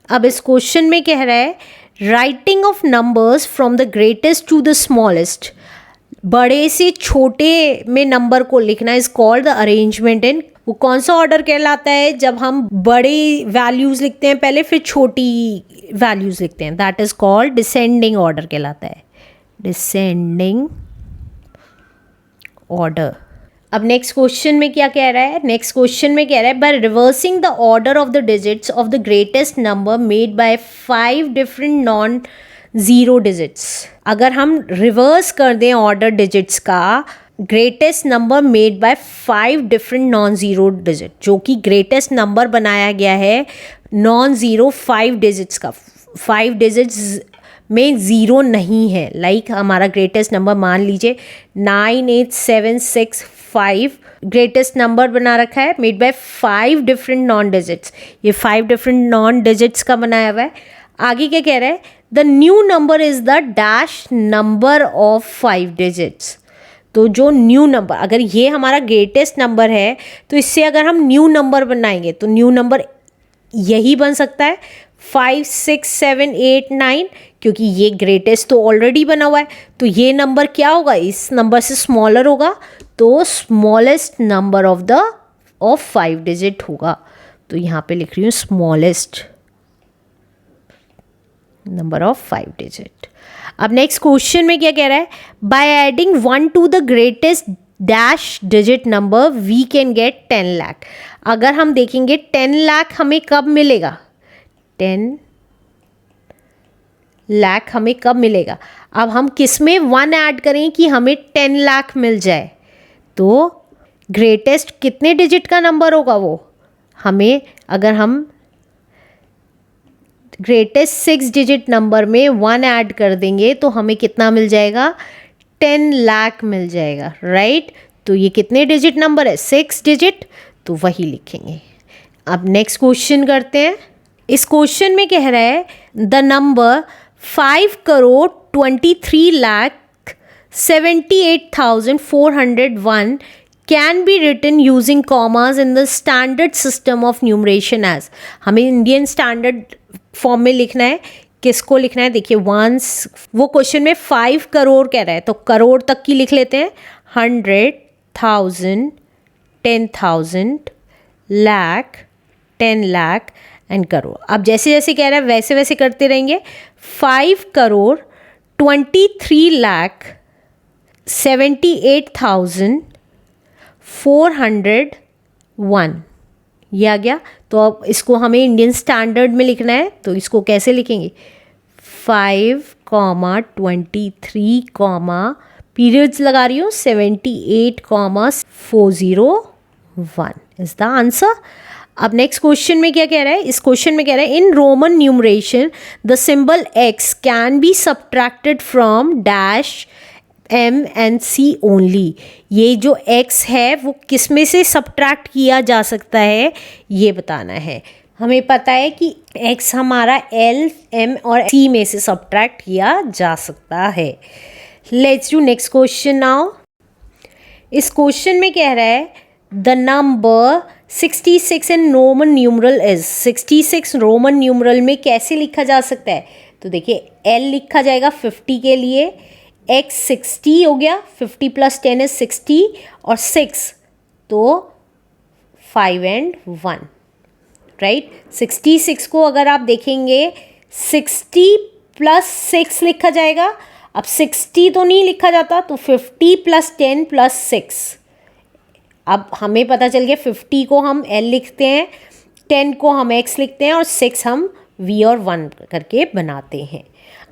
अब इस क्वेश्चन में कह रहा है writing of numbers from the greatest to the smallest, बड़े से छोटे में नंबर को लिखना is called the arrangement in, वो कौन सा ऑर्डर कहलाता है जब हम बड़ी वैल्यूज लिखते हैं पहले फिर छोटी वैल्यूज लिखते हैं, that is called descending order कहलाता है, डिसेंडिंग ऑर्डर। अब नेक्स्ट क्वेश्चन में क्या कह रहा है, नेक्स्ट क्वेश्चन में कह रहा है by reversing the order of the digits of the greatest number made by 5 different non zero digits, अगर हम रिवर्स कर दें ऑर्डर डिजिट्स का greatest number made by 5 different non zero digit, जो कि ग्रेटेस्ट नंबर बनाया गया है नॉन जीरो 5 डिजिट्स का, 5 डिजिट्स में ज़ीरो नहीं है, लाइक हमारा ग्रेटेस्ट नंबर मान लीजिए 98765 ग्रेटेस्ट नंबर बना रखा है made by 5 different non digits, ये 5 डिफरेंट नॉन डिजिट्स का बनाया हुआ है। आगे क्या कह रहा है, the new number is the dash number of 5 digits, तो जो न्यू नंबर, अगर ये हमारा ग्रेटेस्ट नंबर है तो इससे अगर हम न्यू नंबर बनाएंगे तो न्यू नंबर यही बन सकता है 5 6 7 8 9, क्योंकि ये ग्रेटेस्ट तो ऑलरेडी बना हुआ है, तो ये नंबर क्या होगा, इस नंबर से स्मॉलर होगा, तो स्मॉलेस्ट नंबर ऑफ 5 डिजिट होगा, तो यहाँ पे लिख रही हूँ स्मॉलेस्ट नंबर ऑफ 5 डिजिट। अब नेक्स्ट क्वेश्चन में क्या कह रहा है, by adding 1 to the greatest dash digit number we can get 10 lakh, अगर हम देखेंगे 10 लाख हमें कब मिलेगा, 10 लाख हमें कब मिलेगा, अब हम किस में 1 ऐड करें कि हमें 10 लाख मिल जाए, तो ग्रेटेस्ट कितने डिजिट का नंबर होगा वो, हमें अगर हम ग्रेटेस्ट 6 डिजिट नंबर में 1 ऐड कर देंगे तो हमें कितना मिल जाएगा, 10 लाख मिल जाएगा, राइट। तो ये कितने डिजिट नंबर है, 6 डिजिट, तो वही लिखेंगे। अब नेक्स्ट क्वेश्चन करते हैं। इस क्वेश्चन में कह रहा है the number 5,23,78,401 can be written using commas in the standard system of numeration as, हमें इंडियन स्टैंडर्ड फॉर्म में लिखना है, किसको लिखना है, देखिए वंस, वो क्वेश्चन में 5 करोड़ कह रहा है तो करोड़ तक की लिख लेते हैं, 100,000, 10,000, लाख, 10 लाख एंड करोड़। अब जैसे जैसे कह रहा है वैसे वैसे करते रहेंगे। 5 करोड़ 23,78,401 ये आ गया। तो अब इसको हमें इंडियन स्टैंडर्ड में लिखना है, तो इसको कैसे लिखेंगे, 5,23, पीरियड्स लगा रही हूँ 78,401 इज द आंसर। अब नेक्स्ट क्वेश्चन में क्या कह रहा है, इस क्वेश्चन में कह रहा है in Roman numeration the symbol x can be subtracted from dash m and c only, ये जो x है वो किस में से सब्ट्रैक्ट किया जा सकता है ये बताना है। हमें पता है कि x हमारा l, m और c में से सब्ट्रैक्ट किया जा सकता है। Let's do next question now. इस क्वेश्चन में कह रहा है the number 66 in Roman numeral is, 66 Roman numeral में कैसे लिखा जा सकता है, तो देखिए l लिखा जाएगा 50 के लिए, x 60 हो गया, 50 + 10 इज 60 और 6 तो 5 and 1, राइट। 66 को अगर आप देखेंगे 60 + 6 लिखा जाएगा, अब 60 तो नहीं लिखा जाता तो 50 + 10 + 6, अब हमें पता चल गया 50 को हम L लिखते हैं, 10 को हम X लिखते हैं और 6 हम V और 1 करके बनाते हैं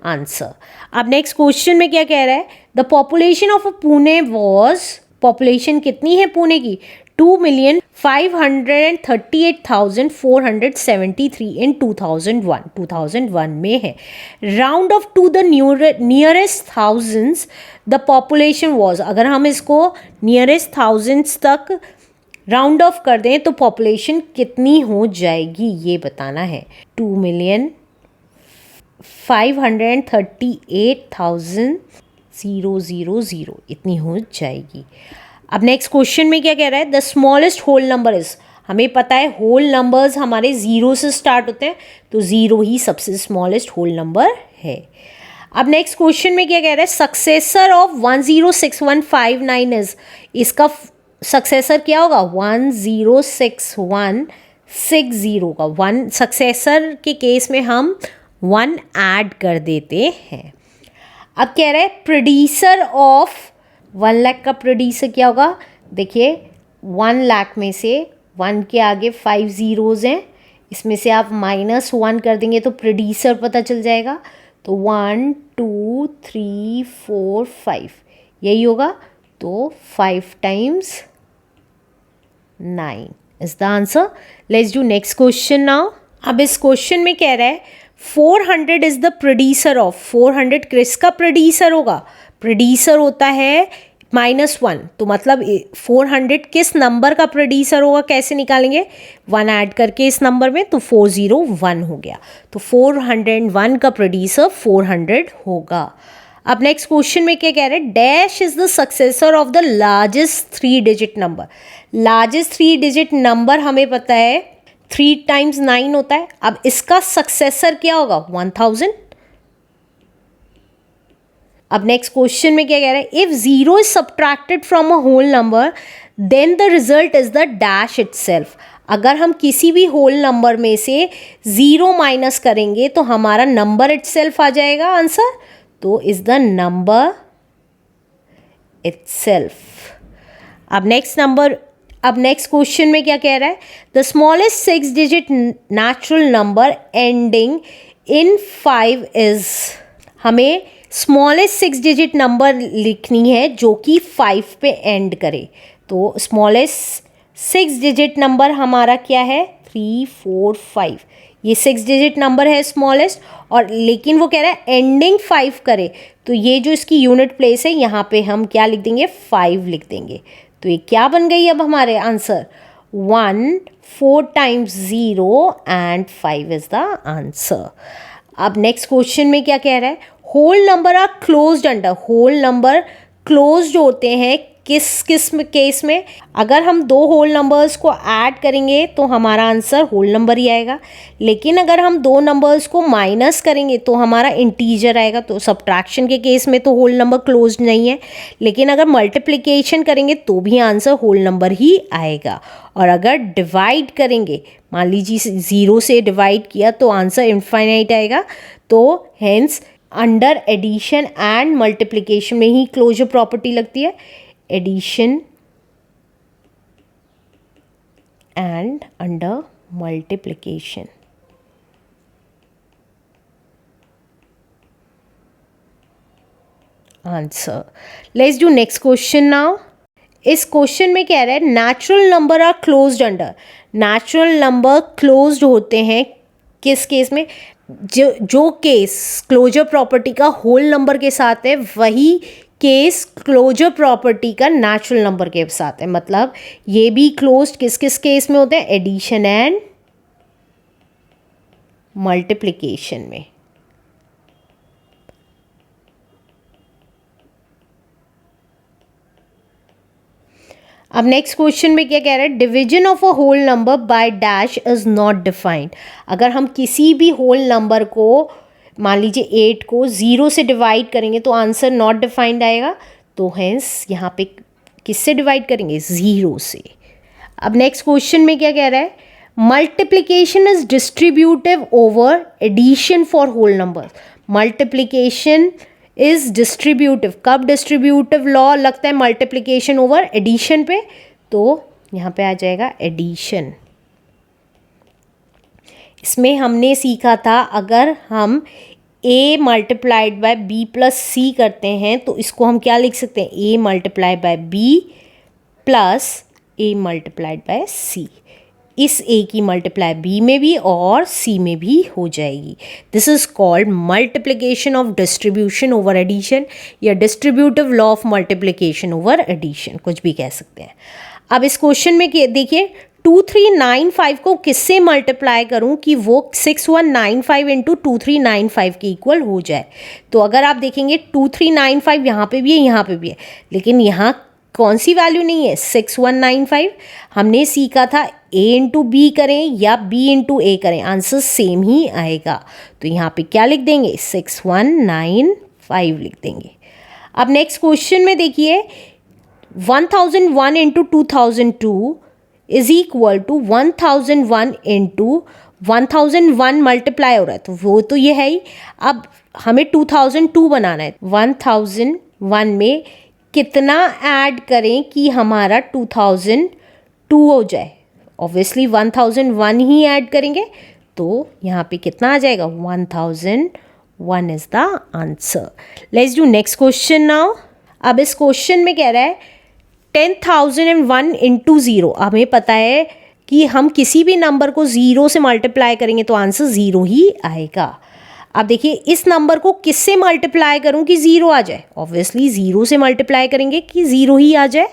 आंसर। अब नेक्स्ट क्वेश्चन में क्या कह रहा है, the population of Pune was, population कितनी है पुणे की, 2,538,473 इन 2001 में है। Round off to the nearest thousands the population was, अगर हम इसको नियरेस्ट थाउजेंड्स तक राउंड ऑफ कर दें तो पॉपुलेशन कितनी हो जाएगी ये बताना है। 2,538,000 इतनी हो जाएगी। अब नेक्स्ट क्वेश्चन में क्या कह रहा है, the smallest whole number is, हमें पता है होल नंबर्स हमारे 0 से स्टार्ट होते हैं, तो 0 ही सबसे स्मॉलेस्ट होल नंबर है। अब नेक्स्ट क्वेश्चन में क्या कह रहा है, सक्सेसर ऑफ 106159 इज, इसका सक्सेसर क्या होगा, 106160 का 1 सक्सेसर के केस में हम 1 ऐड कर देते हैं। अब कह रहा है प्रोड्यूसर ऑफ 1 लाख का प्रोड्यूसर क्या होगा, देखिए 1 लाख में से 1 के आगे 5 ज़ीरोज़ हैं, इसमें से आप -1 कर देंगे तो प्रोड्यूसर पता चल जाएगा, तो 1 2 3 4 5 यही होगा, तो 5 times 9 is the answer. Let's do next question now. अब इस क्वेश्चन में कह रहा है 400 इज द प्रोड्यूसर ऑफ, 400 किसका प्रोड्यूसर होगा, प्रोड्यूसर होता है -1, तो मतलब 400 किस नंबर का प्रोड्यूसर होगा, कैसे निकालेंगे, 1 ऐड करके इस नंबर में, तो 401 हो गया, तो 401 का प्रोड्यूसर 400 होगा। अब नेक्स्ट क्वेश्चन में क्या कह रहे हैं, dash is the successor of the largest 3 digit number, largest 3 digit number हमें पता है 3 टाइम्स 9 होता है, अब इसका सक्सेसर क्या होगा, 1000। अब नेक्स्ट क्वेश्चन में क्या कह रहा है, if 0 is subtracted from a whole number then the result is the dash itself, अगर हम किसी भी होल नंबर में से 0 माइनस करेंगे तो हमारा नंबर इटसेल्फ आ जाएगा आंसर, तो इज द नंबर इटसेल्फ। अब नेक्स्ट क्वेश्चन में क्या कह रहा है, the smallest 6 digit natural number ending in 5 is, हमें स्मॉलेस्ट 6 डिजिट नंबर लिखनी है जो कि 5 पे एंड करे, तो स्मॉलेस्ट 6 डिजिट नंबर हमारा क्या है, 3 4 5, ये 6 डिजिट नंबर है स्मॉलेस्ट, और लेकिन वो कह रहा है एंडिंग 5 करे, तो ये जो इसकी यूनिट प्लेस है यहाँ पे हम क्या लिख देंगे, 5 लिख देंगे, तो ये क्या बन गई अब हमारे answer, 1 4 times 0 and 5 is the answer. अब नेक्स्ट क्वेश्चन में क्या कह रहा है, whole number are closed under, whole number closed होते हैं किस केस में, अगर हम 2 होल नंबर्स को ऐड करेंगे तो हमारा आंसर होल नंबर ही आएगा, लेकिन अगर हम 2 नंबर्स को माइनस करेंगे तो हमारा इंटीजर आएगा, तो सब्ट्रैक्शन के केस में तो होल नंबर क्लोज्ड नहीं है, लेकिन अगर मल्टीप्लिकेशन करेंगे तो भी आंसर होल नंबर ही आएगा, और अगर डिवाइड करेंगे, मान लीजिए 0 से डिवाइड किया तो आंसर इनफाइनाइट आएगा, तो hence under addition and multiplication में ही क्लोजर प्रॉपर्टी लगती है, addition and under multiplication. Answer. Let's do next question now. इस क्वेश्चन में कह रहा है natural number are closed under, natural number closed होते हैं किस केस में, जो केस क्लोजर प्रॉपर्टी का होल नंबर के साथ है वही केस क्लोजर प्रॉपर्टी का नेचुरल नंबर के साथ है, मतलब ये भी क्लोज्ड किस किस केस में होते हैं, एडिशन एंड मल्टीप्लिकेशन में। अब नेक्स्ट क्वेश्चन में क्या कह रहा है, division of a whole number by dash is not defined, अगर हम किसी भी होल नंबर को मान लीजिए 8 को 0 से डिवाइड करेंगे तो आंसर नॉट डिफाइंड आएगा, तो हेंस यहाँ पे किससे डिवाइड करेंगे, 0 से। अब नेक्स्ट क्वेश्चन में क्या कह रहा है, multiplication is distributive over addition for whole number, multiplication is distributive, कब डिस्ट्रीब्यूटिव लॉ लगता है मल्टीप्लिकेशन ओवर एडिशन पे, तो यहाँ पे आ जाएगा एडिशन। इसमें हमने सीखा था अगर हम a multiplied by b plus c करते हैं तो इसको हम क्या लिख सकते हैं, a multiplied by b plus a multiplied by c, इस a की मल्टीप्लाई b में भी और c में भी हो जाएगी। This is called multiplication of distribution over addition या distributive law of multiplication over addition, कुछ भी कह सकते हैं। अब इस क्वेश्चन में देखिए 2395 को किससे मल्टीप्लाई करूं कि वो 6195 इंटू 2395 के इक्वल हो जाए, तो अगर आप देखेंगे 2395 यहाँ पे भी है यहाँ पे भी है, लेकिन यहाँ कौन सी वैल्यू नहीं है, 6195। हमने सीखा था a इंटू बी करें या b इंटू a करें, आंसर सेम ही आएगा। तो यहाँ पे क्या लिख देंगे, 6195 लिख देंगे। अब नेक्स्ट क्वेश्चन में देखिए 1001 into 2002 is equal to 1001 into 1001 multiply हो रहा है, तो वो तो ये है ही। अब हमें 2002 बनाना है, 1001 में कितना ऐड करें कि हमारा 2002 हो जाए। ऑब्वियसली 1001 ही ऐड करेंगे, तो यहाँ पे कितना आ जाएगा, 1001 is the answer. Let's do next question now. अब इस क्वेश्चन में कह रहा है 10,001 इंटू 0। हमें पता है कि हम किसी भी नंबर को 0 से मल्टीप्लाई करेंगे तो आंसर 0 ही आएगा। अब देखिए इस नंबर को किससे मल्टीप्लाई करूं कि 0 आ जाए, ऑब्वियसली 0 से मल्टीप्लाई करेंगे कि 0 ही आ जाए।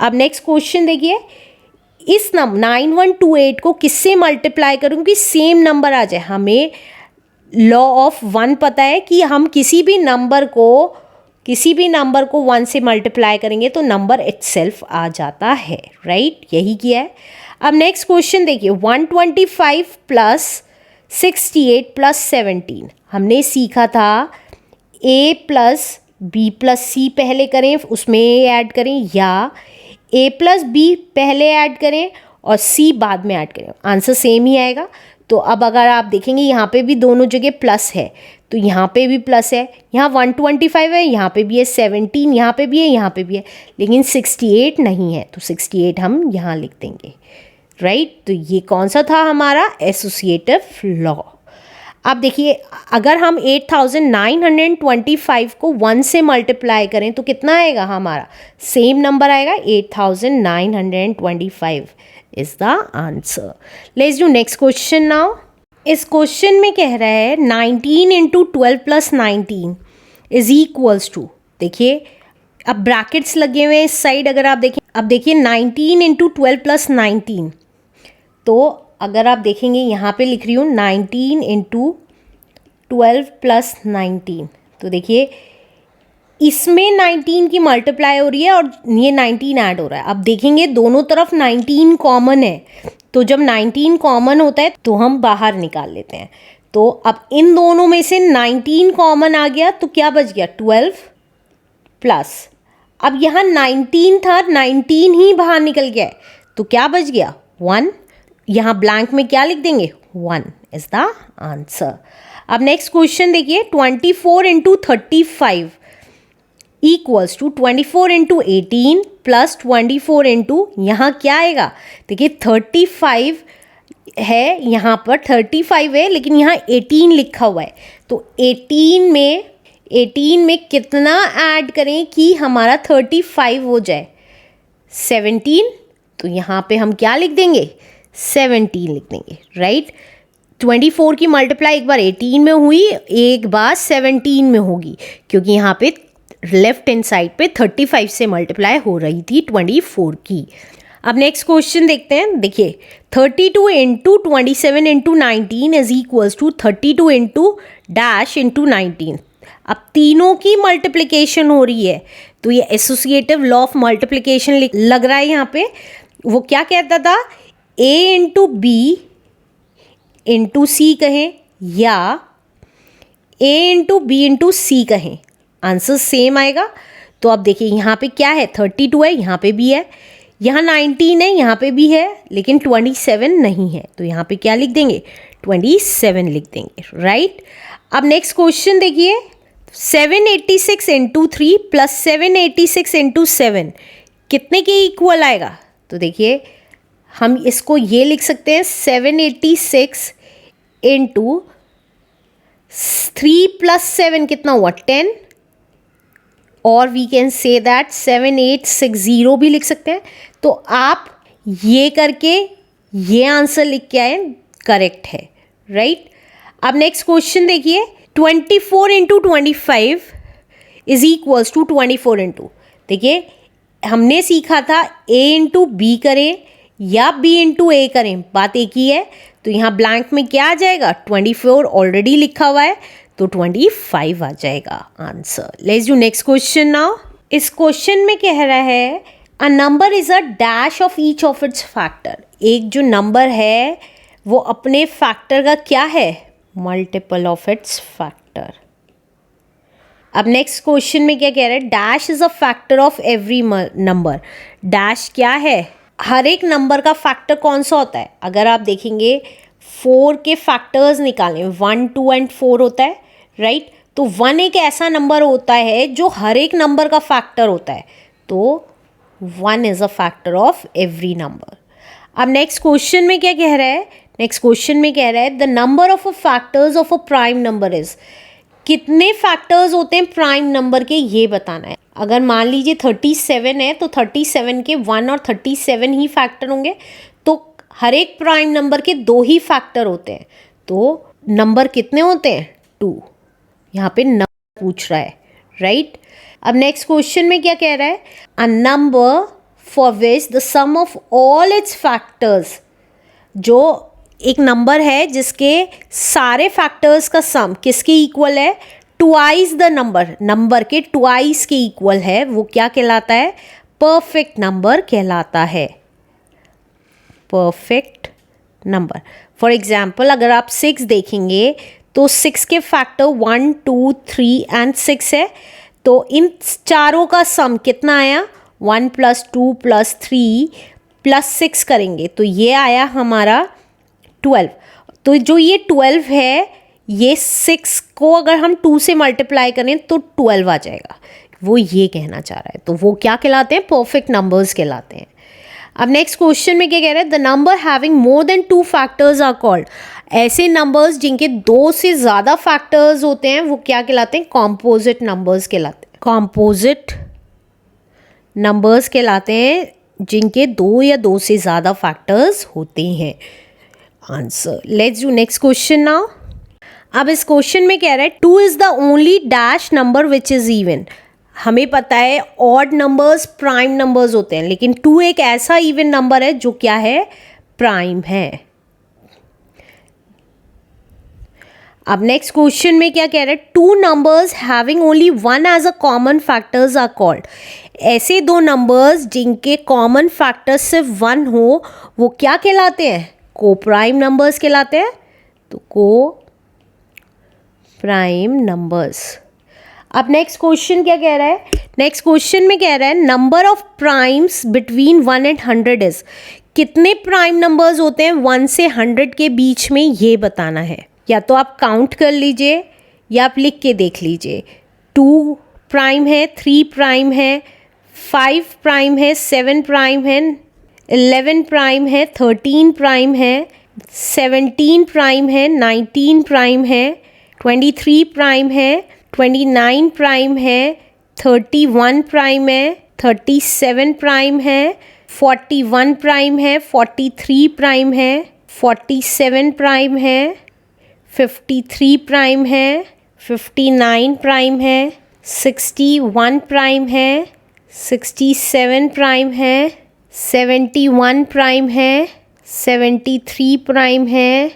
अब नेक्स्ट क्वेश्चन देखिए, इस नंबर 9128 को किससे मल्टीप्लाई करूं कि सेम नंबर आ जाए। हमें लॉ ऑफ 1 पता है कि हम किसी भी नंबर को 1 से मल्टीप्लाई करेंगे तो नंबर इटसेल्फ आ जाता है, राइट, यही किया है। अब नेक्स्ट क्वेश्चन देखिए 125 प्लस 68 प्लस 17। हमने सीखा था a प्लस बी प्लस सी पहले करें उसमें a ऐड करें, या a प्लस बी पहले ऐड करें और c बाद में ऐड करें, आंसर सेम ही आएगा। तो अब अगर आप देखेंगे यहाँ पे भी दोनों जगह प्लस है, तो यहाँ पे भी प्लस है, यहाँ 125 है, यहाँ पे भी है 17, यहाँ पे भी है, यहाँ पे भी है, लेकिन 68 नहीं है, तो 68 हम यहाँ लिख देंगे, राइट। तो ये कौन सा था हमारा एसोसिएटिव लॉ। अब देखिए अगर हम 8925 को 1 से मल्टीप्लाई करें तो कितना आएगा, हमारा सेम नंबर आएगा, 8925 is the answer. Let's do next question now. इस क्वेश्चन में कह रहा है 19 into 12 plus 19 is equals to, देखिए अब ब्रैकेट्स लगे हुए हैं इस साइड, अगर आप देखें, अब देखिए 19 इंटू 12 प्लस 19, तो अगर आप देखेंगे यहाँ पे लिख रही हूँ 19 इंटू 12 प्लस 19, तो देखिए इसमें 19 की मल्टीप्लाई हो रही है और ये 19 ऐड हो रहा है। अब देखेंगे दोनों तरफ 19 कॉमन है, तो जब 19 कॉमन होता है तो हम बाहर निकाल लेते हैं। तो अब इन दोनों में से 19 कॉमन आ गया तो क्या बच गया, 12 प्लस, अब यहाँ 19 था, 19 ही बाहर निकल गया है, तो क्या बच गया, 1। यहाँ ब्लैंक में क्या लिख देंगे, 1 इज द आंसर। अब नेक्स्ट क्वेश्चन देखिए 24 into 35 equals to 24 into 18 plus 24 into, यहाँ क्या आएगा, देखिए 35 है, यहाँ पर 35 है लेकिन यहाँ 18 लिखा हुआ है, तो 18 में कितना ऐड करें कि हमारा 35 हो जाए, 17, तो यहाँ पे हम क्या लिख देंगे, 17 लिख देंगे, राइट। 24 की मल्टीप्लाई एक बार 18 में हुई, एक बार 17 में होगी, क्योंकि यहाँ पे लेफ्ट हैंड साइड पे 35 से मल्टीप्लाई हो रही थी 24 की। अब नेक्स्ट क्वेश्चन देखते हैं, देखिए 32 into 27 into 19 is equals to 32 into dash into 19। अब तीनों की मल्टीप्लिकेशन हो रही है, तो ये एसोसिएटिव लॉ ऑफ मल्टीप्लिकेशन लग रहा है यहाँ पे। वो क्या कहता था, a इंटू बी इंटू सी कहें या a इंटू बी इंटू सी कहें, आंसर सेम आएगा। तो अब देखिए यहाँ पे क्या है, 32 है, यहाँ पे भी है, यहाँ 19 है, यहाँ पे भी है, लेकिन 27 नहीं है, तो यहाँ पे क्या लिख देंगे, 27 लिख देंगे, राइट। अब नेक्स्ट क्वेश्चन देखिए 786 इंटू 3 प्लस 786 इंटू 7 कितने के इक्वल आएगा, तो देखिए हम इसको ये लिख सकते हैं 786 इंटू 3 प्लस 7 कितना हुआ, 10, और वी कैन से दैट 7860 भी लिख सकते हैं। तो आप ये करके ये आंसर लिख के आए, करेक्ट है, राइट। अब नेक्स्ट क्वेश्चन देखिए 24 into 25 is equals to 24 into, देखिए हमने सीखा था a इंटू बी करें या b इंटू ए करें, बात एक ही है। तो यहाँ ब्लैंक में क्या आ जाएगा, 24 ऑलरेडी लिखा हुआ है, तो 25 आ जाएगा answer. Let's do next question now. इस क्वेश्चन में कह रहा है a number is a dash of each of its factor एक जो नंबर है वो अपने फैक्टर का क्या है, मल्टीपल ऑफ इट्स फैक्टर। अब नेक्स्ट क्वेश्चन में क्या कह रहा है, dash is a factor of every number. Dash क्या है, हर एक नंबर का फैक्टर कौन सा होता है। अगर आप देखेंगे 4 के फैक्टर्स निकालें, 1 2 एंड 4 होता है, राइट। तो 1 एक ऐसा नंबर होता है जो हर एक नंबर का फैक्टर होता है, तो 1 is a factor of every number. अब नेक्स्ट क्वेश्चन में क्या कह रहा है, नेक्स्ट क्वेश्चन में कह रहा है the number of a factors of a prime number is. कितने फैक्टर्स होते हैं प्राइम नंबर के, ये बताना है। अगर मान लीजिए 37 है तो 37 के 1 और 37 ही फैक्टर होंगे, तो हर एक प्राइम नंबर के 2 ही फैक्टर होते हैं, तो नंबर कितने होते हैं, 2। यहाँ पे नंबर पूछ रहा है, राइट। अब नेक्स्ट क्वेश्चन में क्या कह रहा है, a number for which the sum of all its factors. जो एक नंबर है जिसके सारे फैक्टर्स का सम किसके इक्वल है, ट्वाइस द नंबर, नंबर के ट्वाइस के इक्वल है, वो क्या कहलाता है, परफेक्ट नंबर कहलाता है, परफेक्ट नंबर। फॉर एग्जाम्पल अगर आप 6 देखेंगे तो 6 के फैक्टर 1 2 3 एंड 6 है, तो इन चारों का सम कितना आया, 1 + 2 + 3 + 6 करेंगे तो ये आया हमारा 12। तो जो ये 12 है, ये 6 को अगर हम 2 से मल्टीप्लाई करें तो 12 आ जाएगा, वो ये कहना चाह रहा है। तो वो क्या कहलाते हैं, परफेक्ट नंबर्स कहलाते हैं। अब नेक्स्ट क्वेश्चन में क्या कह रहा है, the number having more than 2 factors are called. ऐसे नंबर्स जिनके 2 से ज़्यादा फैक्टर्स होते हैं वो क्या कहलाते हैं, कॉम्पोजिट नंबर्स कहलाते हैं। कॉम्पोजिट नंबर्स कहलाते हैं जिनके 2 या 2 से ज़्यादा फैक्टर्स होते हैं। Answer, let's do next question now. अब इस क्वेश्चन में कह रहा है 2 is the only dash number which is even. हमें पता है ऑड नंबर्स प्राइम नंबर्स होते हैं, लेकिन 2 एक ऐसा इवन नंबर है जो क्या है, प्राइम है। अब नेक्स्ट क्वेश्चन में क्या कह रहा है, 2 numbers having only 1 as a common factors are called. ऐसे 2 नंबर्स जिनके कॉमन फैक्टर सिर्फ 1 हो वो क्या कहलाते हैं, को प्राइम नंबर्स कहलाते हैं। तो को प्राइम नंबर्स। अब नेक्स्ट क्वेश्चन क्या कह रहा है, नेक्स्ट क्वेश्चन में कह रहा है number of primes between 1 and 100 is. कितने प्राइम नंबर्स होते हैं 1 से 100 के बीच में, ये बताना है। या तो आप काउंट कर लीजिए या आप लिख के देख लीजिए। 2 प्राइम है, 3 प्राइम है, 5 प्राइम है, 7 प्राइम है, 11 प्राइम है, 13 प्राइम है, 17 प्राइम है, 19 प्राइम है, 23 प्राइम है, 29 प्राइम है, 31 प्राइम है, 37 प्राइम है, 41 प्राइम है, 43 प्राइम है, 47 प्राइम है, 53 प्राइम है, 59 प्राइम है, 61 प्राइम है, 67 प्राइम है, 71 प्राइम है, 73 प्राइम है,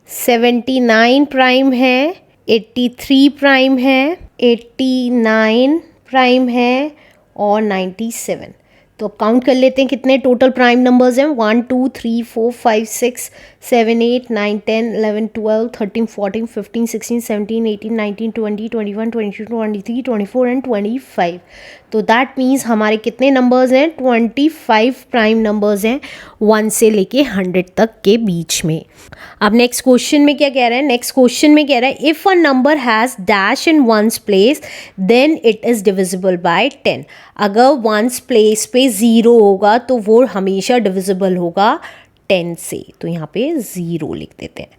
79 प्राइम है, 83 प्राइम है, 89 प्राइम है और 97। तो अब काउंट कर लेते हैं कितने टोटल प्राइम नंबर्स हैं। 1 2 3 4 5 6 7 8 9 10 11 12 13 14 15 16 17 18 19 20 21 22 23 24 एंड 25। तो दैट मीन्स हमारे कितने नंबर्स हैं, 25 प्राइम नंबर्स हैं 1 से लेके 100 तक के बीच में। अब नेक्स्ट क्वेश्चन में क्या कह रहा है, नेक्स्ट क्वेश्चन में कह रहा है if a number has dash in ones place then it is divisible by 10। अगर वंस प्लेस पे 0 होगा तो वो हमेशा डिविजिबल होगा 10 से, तो यहाँ पे 0 लिख देते हैं।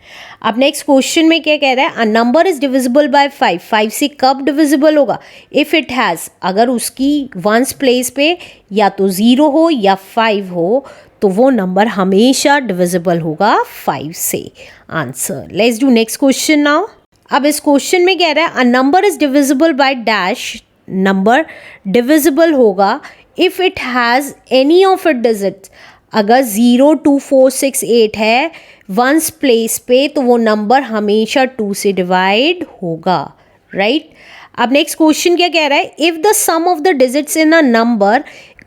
अब नेक्स्ट क्वेश्चन में क्या कह रहा है, a number is divisible bye 5। 5 से कब डिविजिबल होगा, इफ़ इट हैज़, अगर उसकी वंस प्लेस पे या तो 0 हो या 5 हो तो वो नंबर हमेशा डिविजिबल होगा 5 से। Answer, let's do next question now. अब इस क्वेश्चन में कह रहा है a number is divisible by dash. Number divisible होगा if it has any of it digits. अगर 0 2 4 6 8 है वंस प्लेस पे तो वो नंबर हमेशा 2 से डिवाइड होगा, राइट। अब नेक्स्ट क्वेश्चन क्या कह रहा है, if the sum of the digits in a number,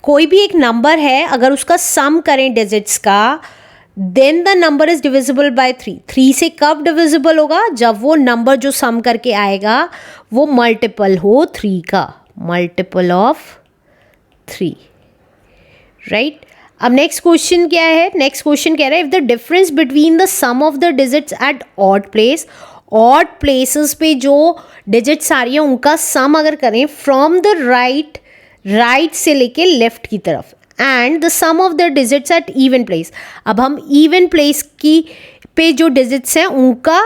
कोई भी एक नंबर है, अगर उसका सम करें डिजिट्स का, then the number is divisible by 3. 3 से कब डिविजिबल होगा? जब वो नंबर जो सम करके आएगा वो मल्टीपल हो 3 का, मल्टीपल ऑफ 3, राइट. अब नेक्स्ट क्वेश्चन क्या है? नेक्स्ट क्वेश्चन कह रहा है if the difference between the sum of the digits at odd place, odd places पे जो डिजिट्स आ रही है उनका सम अगर करें फ्रॉम द राइट से लेके लेफ्ट की तरफ, and the sum of the digits at even place. अब हम इवन प्लेस की पे जो डिजिट्स हैं उनका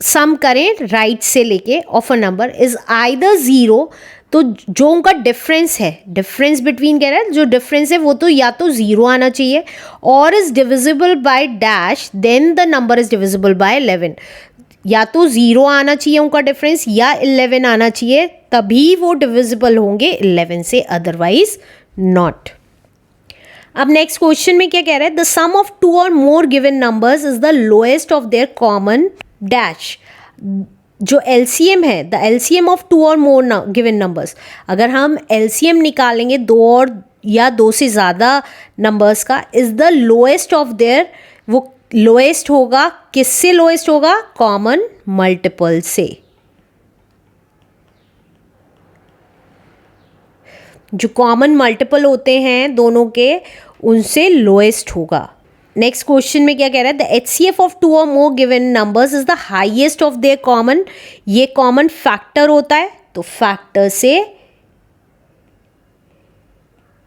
सम करें राइट से लेके of a number is either zero. तो जो उनका डिफरेंस है, डिफरेंस बिटवीन कह रहा है, जो डिफरेंस है वो तो या तो ज़ीरो आना चाहिए, और is divisible by dash, then the number is divisible by 11. या तो ज़ीरो आना चाहिए उनका डिफरेंस या 11 आना चाहिए, तभी वो डिविजिबल होंगे 11 से, अदरवाइज नॉट. अब नेक्स्ट क्वेश्चन में क्या कह रहा है? The sum of two or more given numbers is the lowest of their common dash. जो एलसीएम है, the LCM of two or more given numbers, अगर हम एलसीएम निकालेंगे दो और या दो से ज़्यादा नंबर्स का, is the lowest of there, वो लोएस्ट होगा किससे? लोएस्ट होगा कॉमन मल्टीपल से. जो कॉमन मल्टीपल होते हैं दोनों के, उनसे लोएस्ट होगा. नेक्स्ट क्वेश्चन में क्या कह रहा है? The HCF of two or more given numbers is the highest of their common. ये कॉमन फैक्टर होता है, तो फैक्टर से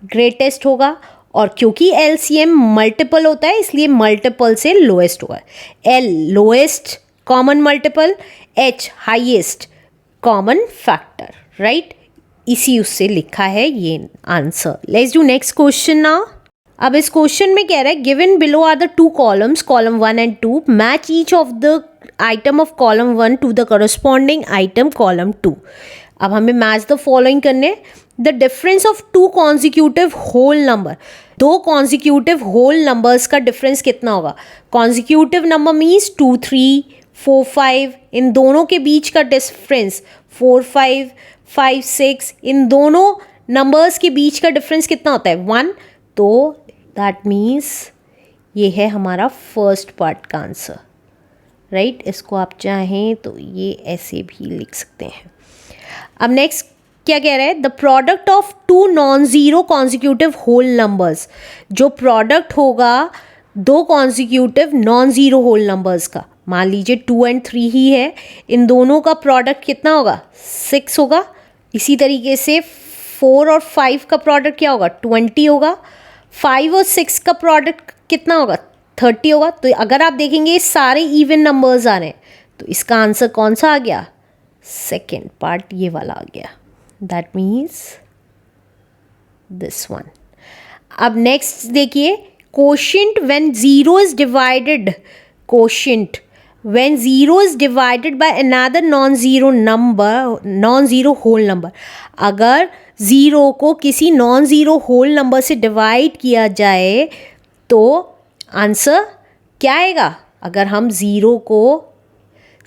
ग्रेटेस्ट होगा, और क्योंकि एलसीएम मल्टीपल होता है इसलिए मल्टीपल से लोएस्ट होगा. L lowest common multiple, H highest common factor, right. इसी उससे लिखा है ये answer. Let's do next question now. अब इस क्वेश्चन में कह रहा है given below are the two columns, column 1 and 2, match each of the item of column 1 to the corresponding item column 2. अब हमें मैच द फॉलोइंग करने. The difference of two consecutive whole number, दो consecutive whole numbers का difference कितना होगा? Consecutive number means 2 3 4 5, इन दोनों के बीच का डिफरेंस 4 5 5 6, इन दोनों नंबर्स के बीच का डिफरेंस कितना होता है? 1. तो दैट मीन्स ये है हमारा फर्स्ट पार्ट का आंसर, राइट. इसको आप चाहें तो ये ऐसे भी लिख सकते हैं. अब नेक्स्ट क्या कह रहा है? The product of two non zero consecutive whole numbers, जो प्रोडक्ट होगा दो consecutive non zero whole numbers का, मान लीजिए 2 और 3 ही है, इन दोनों का प्रोडक्ट कितना होगा? 6 होगा. इसी तरीके से 4 और 5 का प्रोडक्ट क्या होगा? 20 होगा. 5 और 6 का प्रोडक्ट कितना होगा? 30 होगा. तो अगर आप देखेंगे सारे इवन नंबर्स आ रहे हैं, तो इसका आंसर कौन सा आ गया? सेकेंड पार्ट ये वाला आ गया. That means this one. अब नेक्स्ट देखिए, quotient when zero is divided, quotient when 0 is divided by another non-zero number, non-zero whole number. अगर ज़ीरो को किसी नॉन ज़ीरो होल नंबर से डिवाइड किया जाए तो आंसर क्या आएगा? अगर हम ज़ीरो को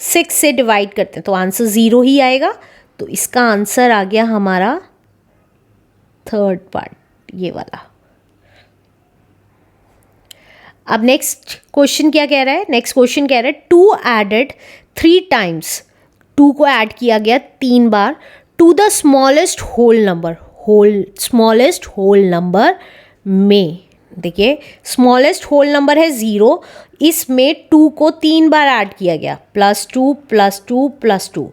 6 से डिवाइड करते हैं तो आंसर 0 ही आएगा. तो इसका आंसर आ गया हमारा थर्ड पार्ट, ये वाला. अब नेक्स्ट क्वेश्चन क्या कह रहा है? नेक्स्ट क्वेश्चन कह रहा है टू एडेड 3 टाइम्स, 2 को ऐड किया गया 3 बार, to the smallest whole number, smallest whole number में. देखिए स्मॉलेस्ट होल नंबर है 0, इसमें 2 को 3 बार ऐड किया गया, +2 +2 +2,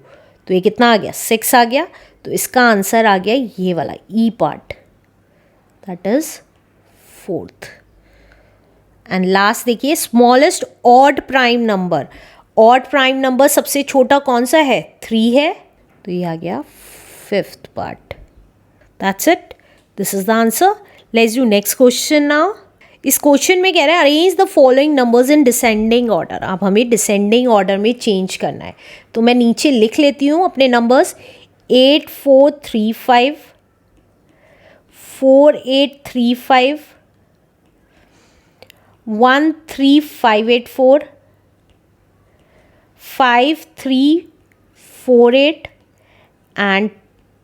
तो ये कितना आ गया? 6 आ गया. तो इसका आंसर आ गया ये वाला E part, that is 4th. And last देखिए smallest odd prime number, odd prime number सबसे छोटा कौन सा है? 3 है, तो ये आ गया 5th part. That's it, this is the answer. Let's do next question now. इस क्वेश्चन में कह रहा है arrange the following numbers in descending order. अब हमें डिसेंडिंग ऑर्डर में चेंज करना है, तो मैं नीचे लिख लेती हूँ अपने नंबर्स. 8 4 3 5, 4 8 3 5, 1 3 5 8 4, 5 3 4 8 and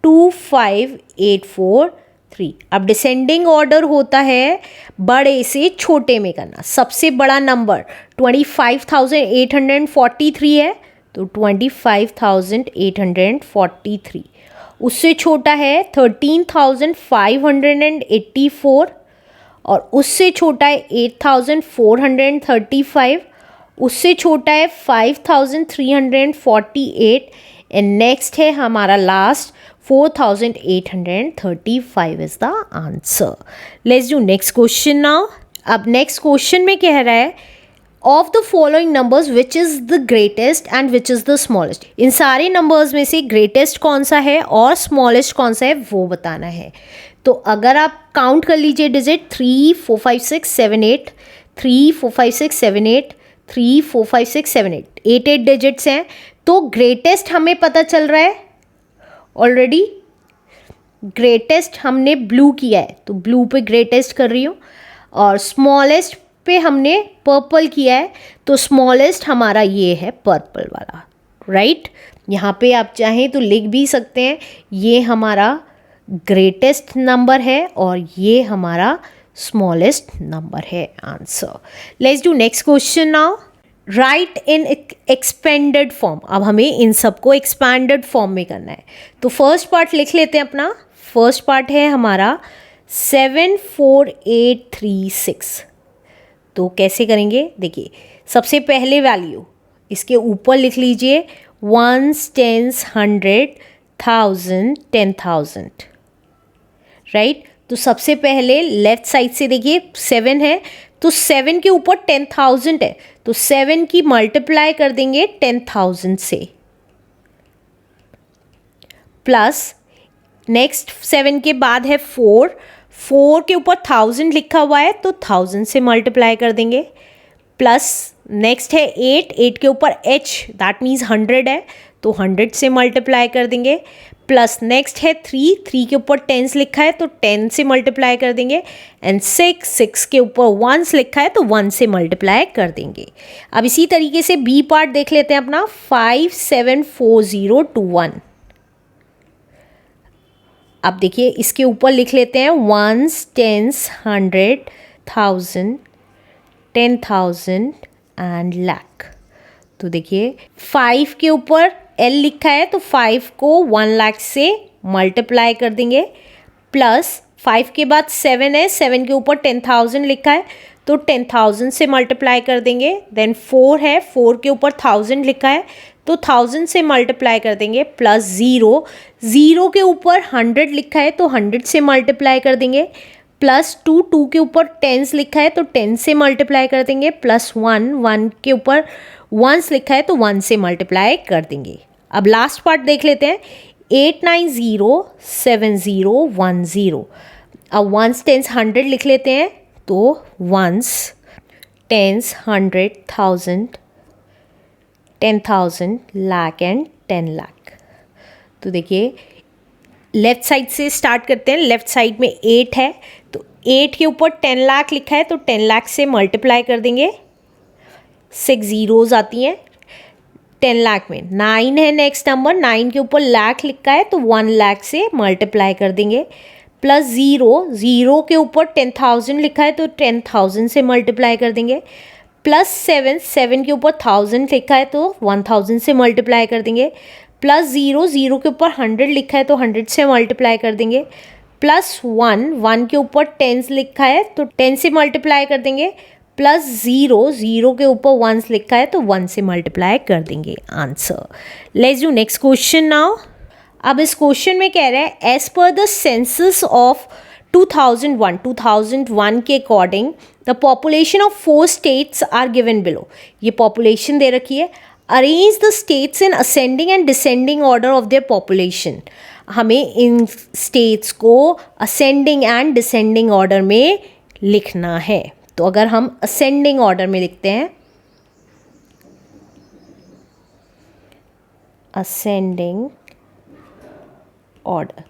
2 5 8 4. 3। अब डिसेंडिंग ऑर्डर होता है बड़े से छोटे में करना। सबसे बड़ा नंबर 25,843 है, तो 25,843। उससे छोटा है 13,584, और उससे छोटा है 8,435, उससे छोटा है 5,348, एंड नेक्स्ट है हमारा last 4,835 is the answer. Let's do next question now. अब नेक्स्ट क्वेश्चन में कह रहा है of the following numbers which is the greatest and which is the smallest. इन सारे नंबर्स में से ग्रेटेस्ट कौन सा है और स्मॉलेस्ट कौन सा है वो बताना है। तो अगर आप काउंट कर लीजिए डिजिट 3 4 5 6 7 8, 3 4 5 6 7 8, 3 4 5 6 7 8, 8 डिजिट्स हैं। तो ग्रेटेस्ट हमें पता चल रहा है ऑलरेडी, ग्रेटेस्ट हमने ब्लू किया है तो ब्लू पे ग्रेटेस्ट कर रही हूँ, और स्मॉलेस्ट पे हमने पर्पल किया है तो स्मॉलेस्ट हमारा ये है पर्पल वाला, राइट। यहाँ पे आप चाहें तो लिख भी सकते हैं ये हमारा ग्रेटेस्ट नंबर है और ये हमारा स्मॉलेस्ट नंबर है answer. Let's do next question now. Right in expanded form. अब हमें इन सबको एक्सपैंडेड फॉर्म में करना है, तो फर्स्ट पार्ट लिख लेते हैं अपना। फर्स्ट पार्ट है हमारा 74836। तो कैसे करेंगे देखिए, सबसे पहले वैल्यू इसके ऊपर लिख लीजिए 1s 10s 100 1000 10,000, राइट। तो सबसे पहले लेफ्ट साइड से देखिए 7 है तो 7 के ऊपर 10,000 है तो 7 की मल्टीप्लाई कर देंगे 10,000 से, प्लस नेक्स्ट 7 के बाद है 4, 4 के ऊपर 1000 लिखा हुआ है तो 1000 से मल्टीप्लाई कर देंगे, प्लस नेक्स्ट है 8, 8 के ऊपर h दैट मीन्स 100 है तो 100 से मल्टीप्लाई कर देंगे, प्लस नेक्स्ट है 3, 3 के ऊपर 10s लिखा है तो 10 से मल्टीप्लाई कर देंगे, एंड 6, 6 के ऊपर 1s लिखा है तो 1 से मल्टीप्लाई कर देंगे। अब इसी तरीके से बी पार्ट देख लेते हैं अपना 574021। अब देखिए इसके ऊपर लिख लेते हैं 1s 10s 100 1000 10,000 एंड लाख। तो देखिए 5 के ऊपर L लिखा है तो 5 को 1 लाख से मल्टीप्लाई कर देंगे, प्लस 5 के बाद 7 है, 7 के ऊपर 10,000 लिखा है तो 10,000 से मल्टीप्लाई कर देंगे, देन 4 है, 4 के ऊपर 1000 लिखा है तो 1000 से मल्टीप्लाई कर देंगे, प्लस 0, 0 के ऊपर 100 लिखा है तो 100 से मल्टीप्लाई कर देंगे, प्लस 2, 2 के ऊपर 10s लिखा है तो 10 से मल्टीप्लाई कर देंगे, प्लस 1, 1 के ऊपर 1s लिखा है तो 1 से मल्टीप्लाई कर देंगे। अब लास्ट पार्ट देख लेते हैं 8907010। अब 1s 10s 100 लिख लेते हैं तो 1s 10s 100 1000 10,000 lakh and 10 lakh. तो देखिए लेफ़्ट साइड से स्टार्ट करते हैं। लेफ़्ट साइड में 8 है तो 8 के ऊपर 10 लाख लिखा है तो 10 लाख से मल्टीप्लाई कर देंगे, 6 ज़ीरोज़ आती हैं 10 लाख में। 9 है नेक्स्ट नंबर, 9 के ऊपर लाख लिखा है तो 1 लाख से मल्टीप्लाई कर देंगे, प्लस 0, 0 के ऊपर 10,000 लिखा है तो 10,000 से मल्टीप्लाई कर देंगे, प्लस 7, 7 के ऊपर 1000 लिखा है तो 1000 से मल्टीप्लाई कर देंगे, प्लस 0, 0 के ऊपर 100 लिखा है तो 100 से मल्टीप्लाई कर देंगे, प्लस 1, 1 के ऊपर 10 लिखा है तो 10 से मल्टीप्लाई कर देंगे, प्लस 0, 0 के ऊपर 1 लिखा है तो 1 से मल्टीप्लाई कर देंगे answer. Let's do next question now. अब इस क्वेश्चन में कह रहा है as per the census of 2001 के according the population of 4 states are given below. ये पॉपुलेशन दे रखी है, arrange the states in ascending and descending order of their population. हमें इन स्टेट्स को असेंडिंग एंड डिसेंडिंग ऑर्डर में लिखना है। तो अगर हम असेंडिंग ऑर्डर में लिखते हैं, असेंडिंग ऑर्डर,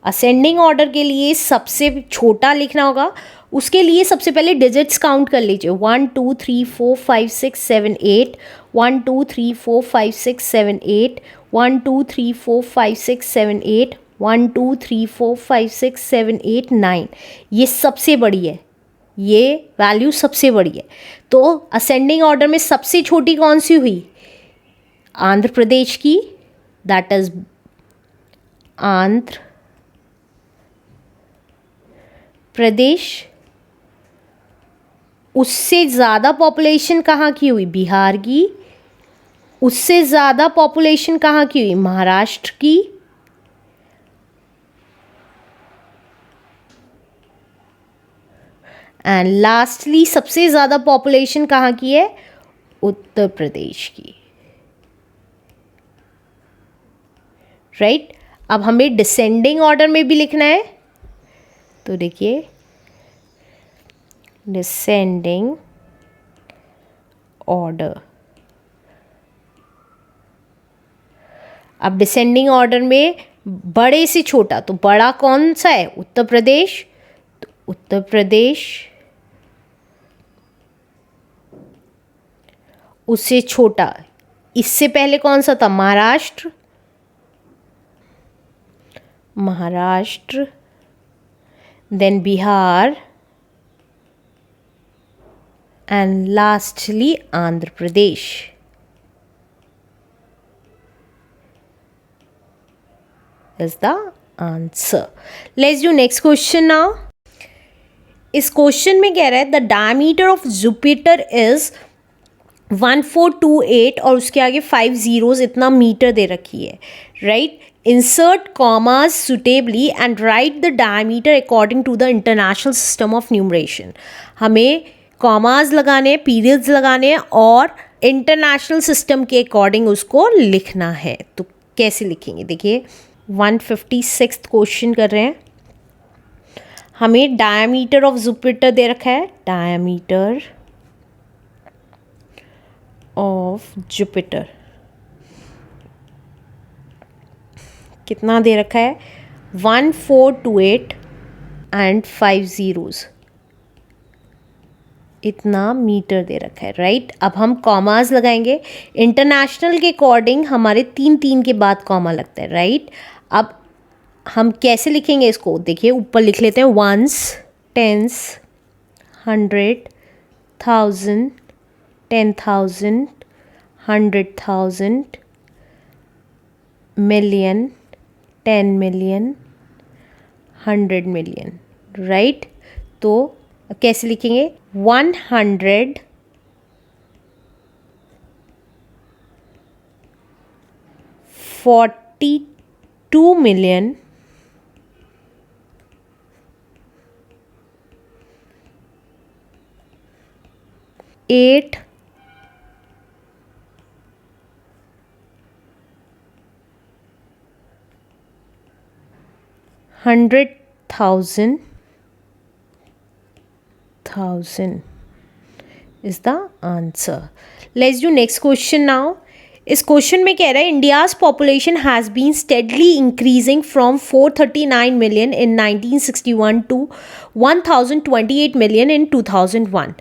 असेंडिंग ऑर्डर के लिए सबसे छोटा लिखना होगा। उसके लिए सबसे पहले डिजिट्स काउंट कर लीजिए, 1 2 3 4 5 6 7 8, 1 2 3 4 5 6 7 8, 1 2 3 4 5 6 7 8, 1 2 3 4 5 6 7 8 9, ये सबसे बड़ी है, ये वैल्यू सबसे बड़ी है। तो असेंडिंग ऑर्डर में सबसे छोटी कौन सी हुई? आंध्र प्रदेश की, दैट इज आंध्र प्रदेश। उससे ज़्यादा पॉपुलेशन कहाँ की हुई? बिहार की। उससे ज़्यादा पॉपुलेशन कहाँ की हुई? महाराष्ट्र की। एंड लास्टली सबसे ज़्यादा पॉपुलेशन कहाँ की है? उत्तर प्रदेश की। राइट अब हमें डिसेंडिंग ऑर्डर में भी लिखना है, तो देखिए डिसेंडिंग ऑर्डर। अब डिसेंडिंग ऑर्डर में बड़े से छोटा, तो बड़ा कौन सा है? उत्तर प्रदेश। तो उत्तर प्रदेश, उससे छोटा, इससे पहले कौन सा था? Maharashtra. Maharashtra, then Bihar, and lastly Andhra Pradesh. Is the answer. Let's do next question now. इस क्वेश्चन में कह रहा है the diameter of Jupiter is 1428 और उसके आगे 5 zeros इतना मीटर दे रखी है। Write insert commas suitably and write the diameter according to the international system of numeration. हमें कॉमास लगाने हैं, पीरियड्स लगाने हैं और इंटरनेशनल सिस्टम के अकॉर्डिंग उसको लिखना है। तो कैसे लिखेंगे? देखिए 156 क्वेश्चन कर रहे हैं। हमें डायमीटर ऑफ जुपिटर दे रखा है, डायमीटर ऑफ जुपिटर कितना दे रखा है? 1428 एंड 5 zeros इतना मीटर दे रखा है। राइट अब हम कॉमास लगाएंगे। इंटरनेशनल के अकॉर्डिंग हमारे 3 के बाद कॉमा लगता है। राइट अब हम कैसे लिखेंगे इसको? देखिए ऊपर लिख लेते हैं ones, tens, 100, 1000, 10,000, 100,000, million, 10 million, 100 million। Right तो कैसे लिखेंगे? 100 42 million 8 100,000 is the answer. Let's do next question now. इस क्वेश्चन में कह रहा है India's population has been steadily increasing from 439 million in 1961 to 1028 million in 2001।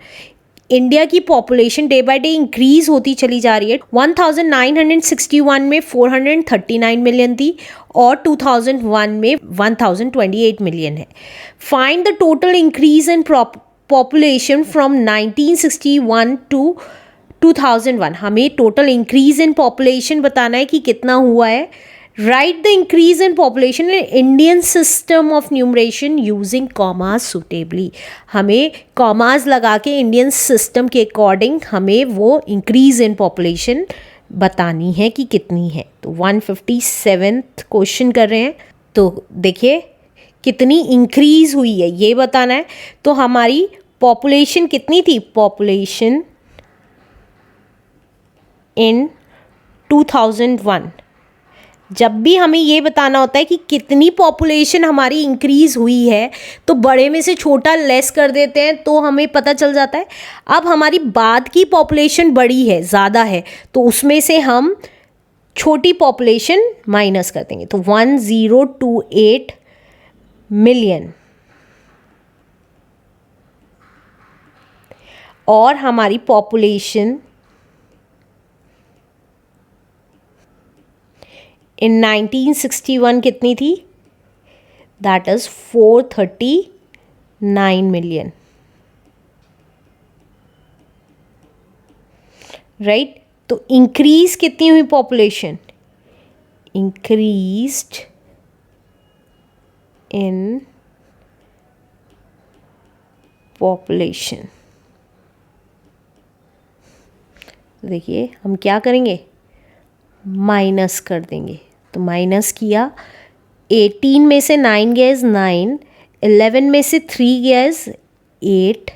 India की population day by day increase होती चली जा रही है। 1961 में 439 मिलियन थी और 2001 में 1028 मिलियन है। Find the total increase in population from 1961 to 2001। हमें टोटल इंक्रीज इन पॉपुलेशन बताना है कि कितना हुआ है। Right the increase in population in Indian system of numeration using commas suitably. हमें कॉमास लगा के इंडियन सिस्टम के अकॉर्डिंग हमें वो इंक्रीज इन पॉपुलेशन बतानी है कि कितनी है। तो 157th क्वेश्चन कर रहे हैं। तो देखिए कितनी इंक्रीज हुई है ये बताना है। तो हमारी पॉपुलेशन कितनी थी? Population in 2001। जब भी हमें ये बताना होता है कि कितनी पॉपुलेशन हमारी इंक्रीज़ हुई है तो बड़े में से छोटा लेस कर देते हैं तो हमें पता चल जाता है। अब हमारी बाद की पॉपुलेशन बड़ी है, ज़्यादा है, तो उसमें से हम छोटी पॉपुलेशन माइनस कर देंगे। तो 1028 मिलियन और हमारी पॉपुलेशन इन 1961 कितनी थी? That is 439 million, right. तो इंक्रीज कितनी हुई पॉपुलेशन, इंक्रीज्ड इन पॉपुलेशन। देखिए हम क्या करेंगे, माइनस कर देंगे। तो माइनस किया, 18 में से 9 गया इज 9, 11 में से 3 गया इज 8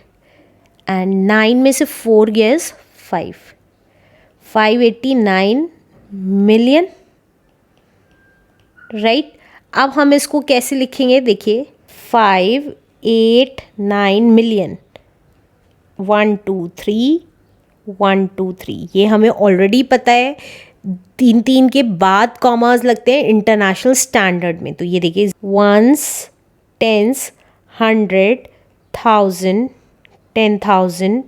एंड 9 में से 4 गया इज 5, 589 मिलियन, राइट। अब हम इसको कैसे लिखेंगे, देखिए 589 मिलियन, 1 2 3 1 2 3, ये हमें ऑलरेडी पता है। 3 3 के बाद कॉमास लगते हैं इंटरनेशनल स्टैंडर्ड में। तो ये देखिए ones, tens, 100, 1000, 10,000,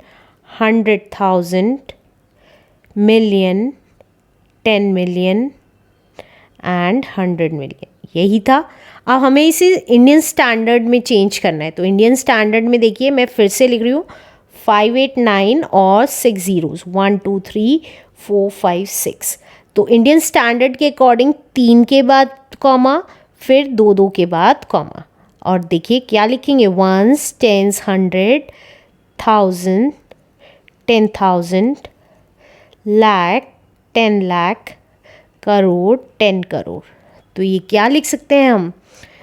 100,000, million, 10 million and 100 million, यही था। अब हमें इसे इंडियन स्टैंडर्ड में चेंज करना है। तो इंडियन स्टैंडर्ड में देखिए मैं फिर से लिख रही हूँ 589 और 6 ज़ीरोज़, 1 2 3 4 5 6। तो इंडियन स्टैंडर्ड के अकॉर्डिंग 3 के बाद कॉमा, फिर 2 2 के बाद कॉमा। और देखिए क्या लिखेंगे, वंस, टेंस, 100, 1000, 10,000, लाख, 10 लाख, करोड़, 10 करोड़। तो ये क्या लिख सकते हैं हम,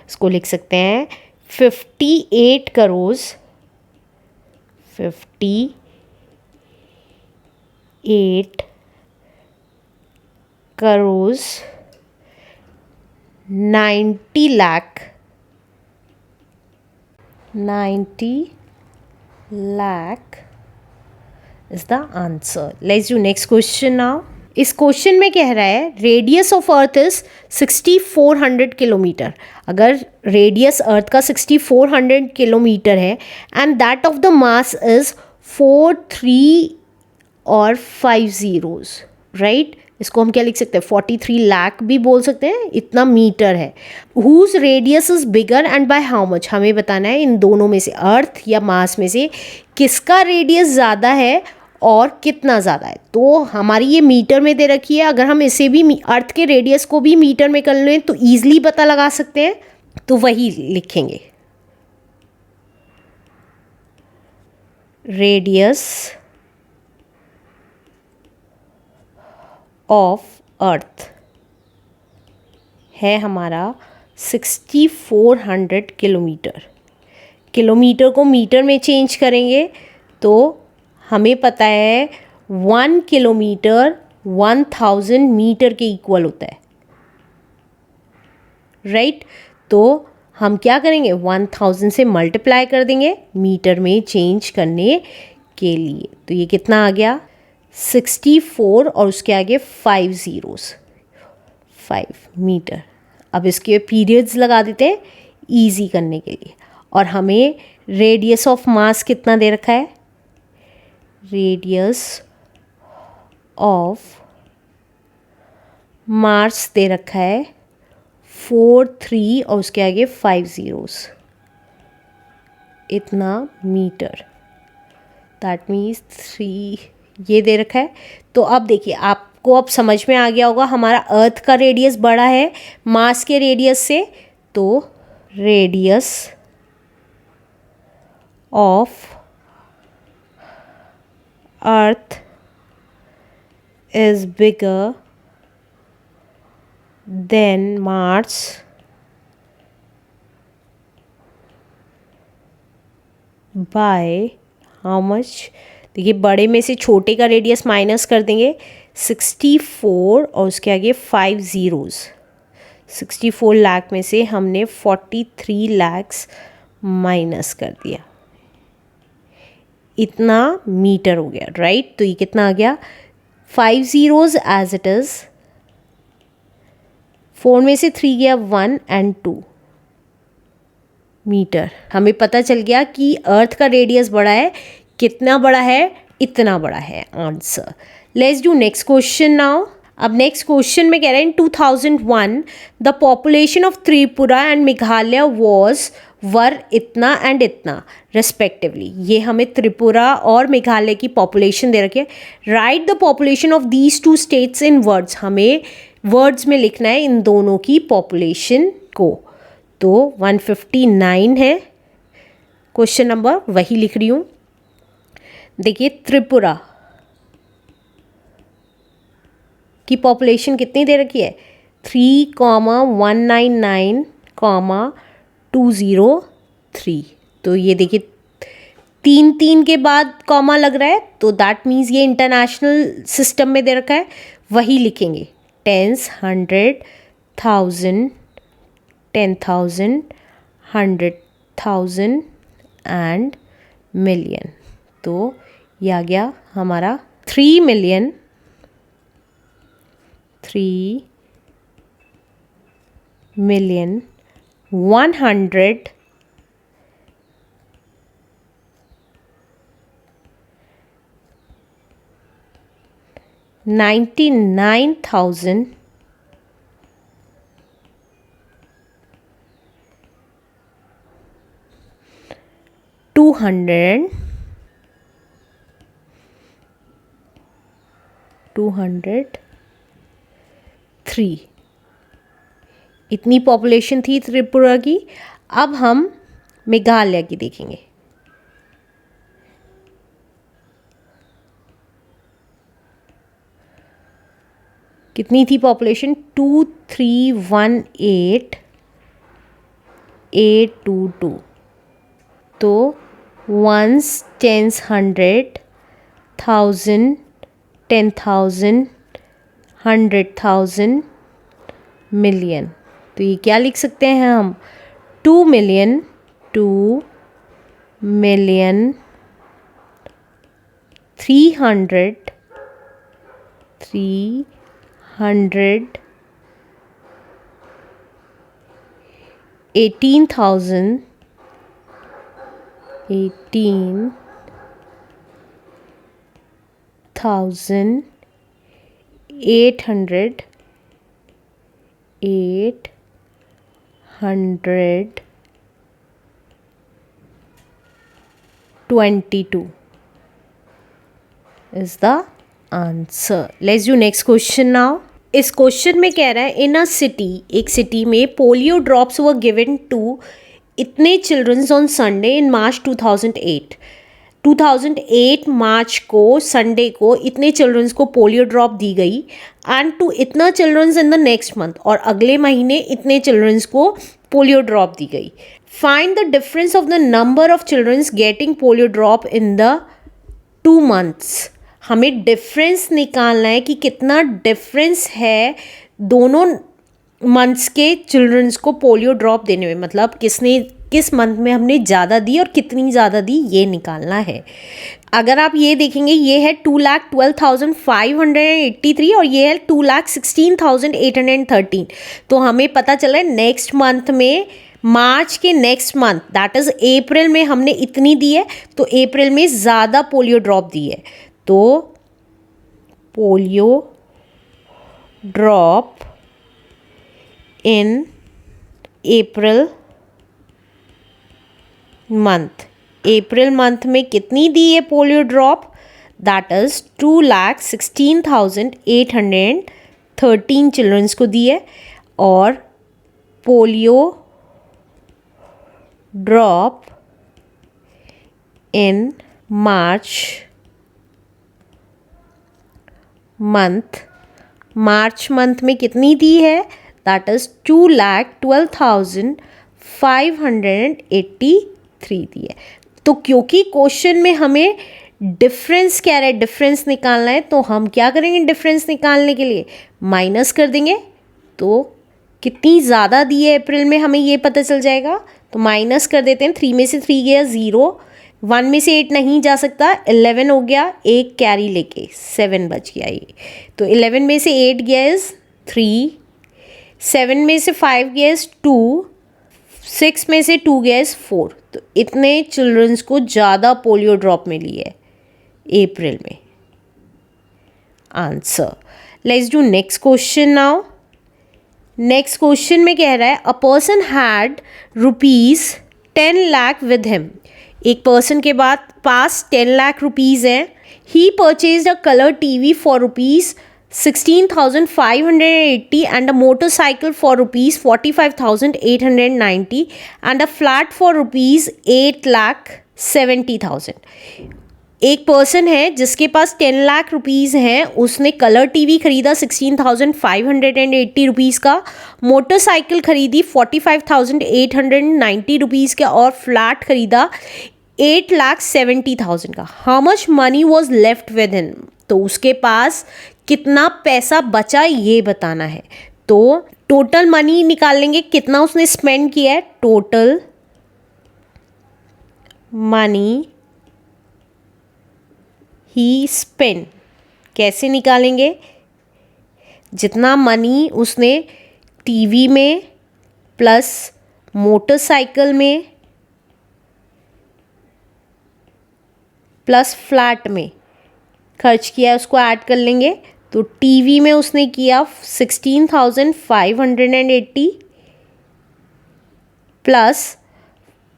इसको लिख सकते हैं 58 crore, 58 crore 90 lakh, 90 lakh is the answer. Let's do next question now. इस क्वेश्चन में कह रहा है radius of earth is 6400 kilometre. अगर रेडियस अर्थ का 6400 किलोमीटर है and that of the mass is 4 3 और 5 ज़ीरोज़, राइट। इसको हम क्या लिख सकते हैं, 43 लाख भी बोल सकते हैं, इतना मीटर है। Whose radius is bigger and by how much, हमें बताना है इन दोनों में से, अर्थ या मास में से किसका रेडियस ज़्यादा है और कितना ज़्यादा है। तो हमारी ये मीटर में दे रखी है, अगर हम इसे भी अर्थ के रेडियस को भी मीटर में कर लें तो ईजिली पता लगा सकते हैं। तो वही लिखेंगे, रेडियस ऑफ अर्थ है हमारा 6400 किलोमीटर। किलोमीटर को मीटर में चेंज करेंगे तो हमें पता है 1 किलोमीटर 1000 मीटर के इक्वल होता है, राइट। तो हम क्या करेंगे, 1000 से मल्टीप्लाई कर देंगे मीटर में चेंज करने के लिए। तो ये कितना आ गया, 64 और उसके आगे 5 ज़ीरोज़, 5 मीटर। अब इसके पीरियड्स लगा देते हैं ईजी करने के लिए। और हमें रेडियस ऑफ मास कितना दे रखा है, रेडियस ऑफ मास दे रखा है 4 3 और उसके आगे 5 ज़ीरोज़, इतना मीटर, दैट मीन्स 3, ये दे रखा है। तो अब देखिए आपको अब समझ में आ गया होगा हमारा अर्थ का रेडियस बड़ा है मास के रेडियस से। तो radius of earth is bigger than Mars by how much। देखिए बड़े में से छोटे का रेडियस माइनस कर देंगे, 64 और उसके आगे 5 ज़ीरोज़, 64 लाख में से हमने 43 लाख माइनस कर दिया, इतना मीटर हो गया, राइट। तो ये कितना आ गया, 5 ज़ीरोज़ एज इट इज़, 4 में से 3 गया 1 एंड 2 मीटर। हमें पता चल गया कि अर्थ का रेडियस बड़ा है, कितना बड़ा है, इतना बड़ा है answer. Let's do next question now. अब नेक्स्ट क्वेश्चन में कह रहे हैं in 2001 the population of Tripura and Meghalaya were इतना एंड इतना रेस्पेक्टिवली। ये हमें त्रिपुरा और मेघालय की पॉपुलेशन दे रखी है। Right the population of these two states in words, हमें वर्ड्स में लिखना है इन दोनों की पॉपुलेशन को। तो 159 है क्वेश्चन नंबर, वही लिख रही हूँ। देखिए त्रिपुरा की पॉपुलेशन कितनी दे रखी है 3,199,203। तो ये देखिए 3 के बाद कॉमा लग रहा है, तो दैट मीन्स ये इंटरनेशनल सिस्टम में दे रखा है, वही लिखेंगे। Tens, 100, 1000, 10,000, 100,000 and million. तो ये आ गया हमारा 3,100,000 99,000 203। इतनी पॉपुलेशन थी त्रिपुरा की। अब हम मेघालय की देखेंगे। कितनी थी पॉपुलेशन 2318,822। तो वंस, टेंस, 100, 1000, 10,000, 100,000, मिलियन। तो ये क्या लिख सकते हैं हम 2 million 318,800 822 is the answer. Let's do next question now. इस क्वेश्चन में कह रहा है इन अ सिटी, एक सिटी में polio drops were given to इतने childrens on Sunday in March 2008। 2008 March को संडे को इतने चिल्ड्रंस को पोलियो ड्रॉप दी गई एंड टू इतना children's in the next month, और अगले महीने इतने चिल्ड्रंस को पोलियो ड्रॉप दी गई। Find the difference of the number of childrens getting polio drop in the 2 months। हमें डिफरेंस निकालना है कि कितना डिफरेंस है दोनों मंथ्स के चिल्ड्रंस को पोलियो ड्रॉप देने में, मतलब किस मंथ में हमने ज़्यादा दी और कितनी ज़्यादा दी, ये निकालना है। अगर आप ये देखेंगे, ये है 2,12,583 और ये है 2,16,813। तो हमें पता चला है नेक्स्ट मंथ में, मार्च के नेक्स्ट मंथ दैट इज़ अप्रैल में हमने इतनी दी है, तो अप्रैल में ज़्यादा पोलियो ड्रॉप दी है। तो polio drop in April month, April month में कितनी दी है polio drop, that is 2,16,813 childrens को दी है। और polio drop in March month में कितनी दी है, दैट इज़ 2,12,583 दी है। तो क्योंकि क्वेश्चन में हमें डिफरेंस कह रहा है, डिफरेंस निकालना है, तो हम क्या करेंगे डिफरेंस निकालने के लिए माइनस कर देंगे। तो कितनी ज़्यादा दी है अप्रैल में हमें ये पता चल जाएगा। तो माइनस कर देते हैं, 3 में से 3 गया 0, 1 में से 8 नहीं जा सकता, 11 हो गया, एक कैरी लेके 7 बच गया ये। तो 11 में से 8 गया इज़ 3, 7 में से 5 गया इज़ 2, 6 में से 2 गया इज़ 4। तो इतने चिल्ड्रंस को ज़्यादा पोलियो ड्रॉप मिली है अप्रैल में। Answer. Let's do next question now. Next question में कह रहा है a person had ₹10 lakh with him. एक पर्सन के पास 10 लाख रुपीज़ हैं। He purchase a colour TV for ₹16,580 and a motorcycle for ₹45,890 and a flat for ₹8,70,000। एक पर्सन है जिसके पास 10 लाख रुपीज़ हैं, उसने कलर टीवी खरीदा 16,580 रुपीज़ का, मोटरसाइकिल खरीदी 45,890 रुपीज़ का और फ्लैट खरीदा 8,70,000 का। How much money was left with him, तो उसके पास कितना पैसा बचा ये बताना है। तो टोटल मनी निकाल लेंगे, कितना उसने स्पेंड किया है, टोटल मनी ही स्पेंड। कैसे निकालेंगे, जितना मनी उसने टीवी में प्लस मोटरसाइकिल में प्लस फ्लैट में खर्च किया है उसको ऐड कर लेंगे। तो टीवी में उसने किया 16,580 प्लस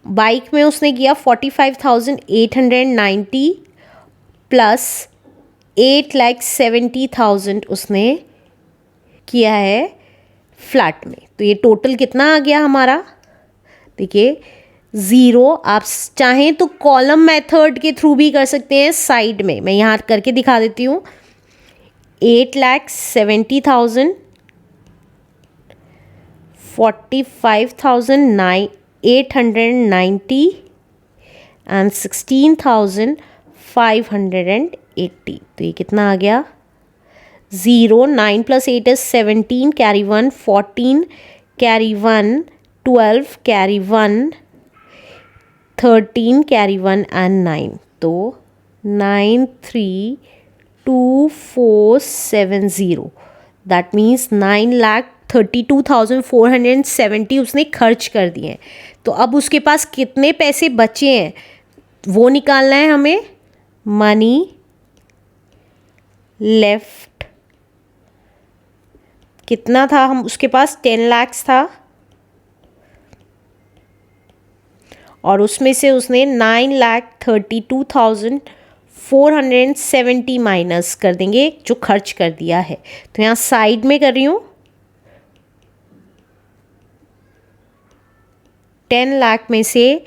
बाइक में उसने किया 45,890 प्लस 8,70,000 उसने किया है फ्लैट में। तो ये टोटल कितना आ गया हमारा, देखिए 0। आप चाहें तो कॉलम मेथड के थ्रू भी कर सकते हैं साइड में, मैं यहाँ करके दिखा देती हूँ। 8,70,000, 45,890 एंड 16,580। तो ये कितना आ गया, 0, 9 + 8 is 17, carry 1, 14, carry 1, 12, carry 1, 13, carry 1 and 9। तो 932470, दैट मीन्स 9,32,470 उसने खर्च कर दिए हैं। तो अब उसके पास कितने पैसे बचे हैं वो निकालना है हमें। मनी लेफ्ट कितना था, हम उसके पास 10 लाख था और उसमें से उसने 9,32,470 माइनस कर देंगे जो खर्च कर दिया है। तो यहाँ साइड में कर रही हूँ, 10 लाख में से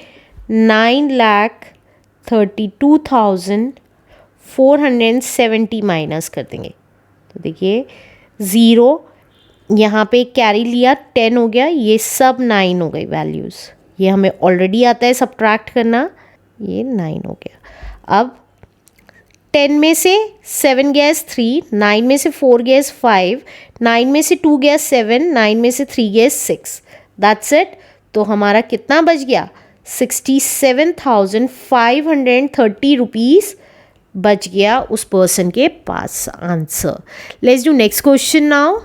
9,32,470 माइनस कर देंगे। तो देखिए 0, यहाँ पे कैरी लिया 10 हो गया, ये सब 9 हो गई वैल्यूज़। ये हमें ऑलरेडी आता है सब्ट्रैक्ट करना, ये 9 हो गया। अब 10 में से 7 गया 3, 9 में से 4 गया 5, 9 में से 2 गया 7, 9 में से 3 गया 6, दैट्स इट। तो हमारा कितना बच गया, 67,530 रुपीज़ बच गया उस पर्सन के पास। Answer. Let's do next question now.